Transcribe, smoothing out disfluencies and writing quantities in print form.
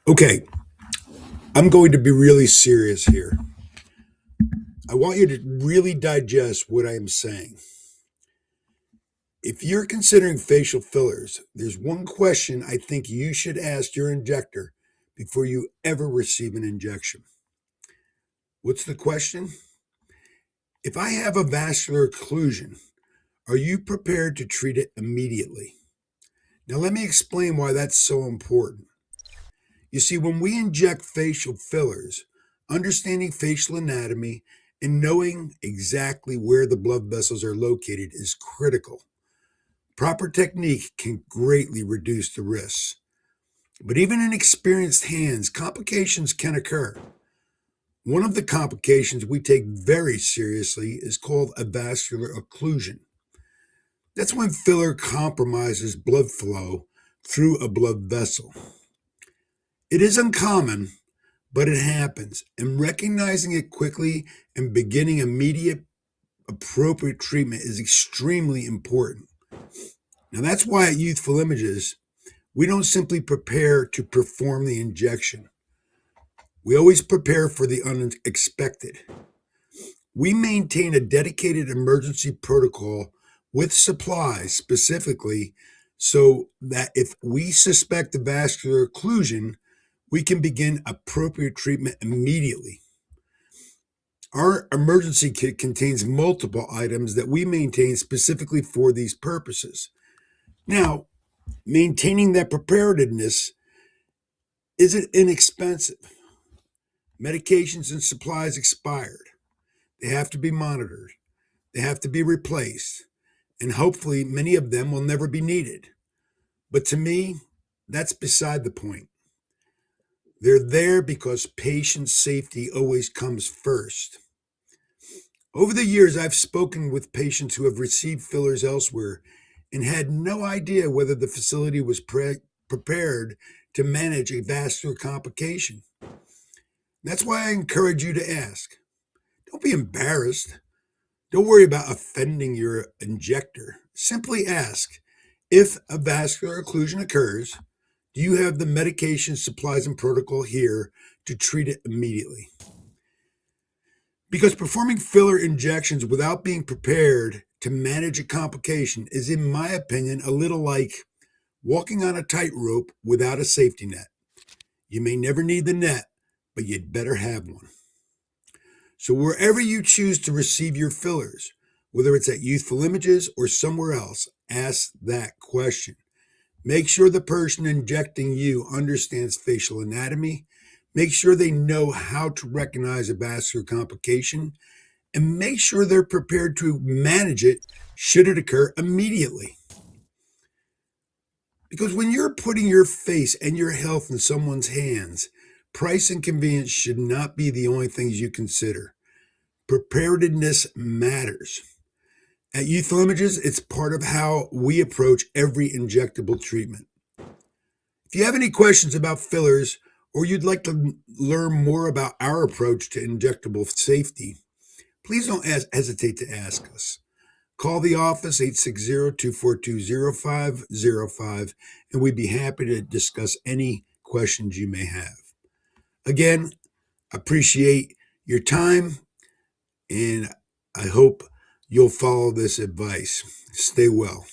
Okay, I'm going to be really serious here. I want you to really digest what I am saying. If you're considering facial fillers, there's one question I think you should ask your injector before you ever receive an injection. What's the question? If I have a vascular occlusion, are you prepared to treat it immediately? Now, let me explain why that's so important. You see, when we inject facial fillers, understanding facial anatomy and knowing exactly where the blood vessels are located is critical. Proper technique can greatly reduce the risks. But even in experienced hands, complications can occur. One of the complications we take very seriously is called a vascular occlusion. That's when filler compromises blood flow through a blood vessel. It is uncommon, but it happens, and recognizing it quickly and beginning immediate appropriate treatment is extremely important. Now, that's why at Youthful Images, we don't simply prepare to perform the injection. We always prepare for the unexpected. We maintain a dedicated emergency protocol with supplies specifically so that if we suspect a vascular occlusion, we can begin appropriate treatment immediately. Our emergency kit contains multiple items that we maintain specifically for these purposes. Now, maintaining that preparedness isn't inexpensive. Medications and supplies expired. They have to be monitored. They have to be replaced. And hopefully, many of them will never be needed. But to me, that's beside the point. They're there because patient safety always comes first. Over the years, I've spoken with patients who have received fillers elsewhere and had no idea whether the facility was prepared to manage a vascular complication. That's why I encourage you to ask. Don't be embarrassed. Don't worry about offending your injector. Simply ask, if a vascular occlusion occurs, do you have the medication, supplies, and protocol here to treat it immediately? Because performing filler injections without being prepared to manage a complication is, in my opinion, a little like walking on a tightrope without a safety net. You may never need the net, but you'd better have one. So wherever you choose to receive your fillers, whether it's at Youthful Images or somewhere else, ask that question. Make sure the person injecting you understands facial anatomy. Make sure they know how to recognize a vascular complication, and make sure they're prepared to manage it should it occur immediately. Because when you're putting your face and your health in someone's hands, price and convenience should not be the only things you consider. Preparedness matters. At Youthful Images, it's part of how we approach every injectable treatment. If you have any questions about fillers or you'd like to learn more about our approach to injectable safety, please don't hesitate to ask us. Call the office 860-242-0505, and we'd be happy to discuss any questions you may have. Again, appreciate your time, and I hope you'll follow this advice. Stay well.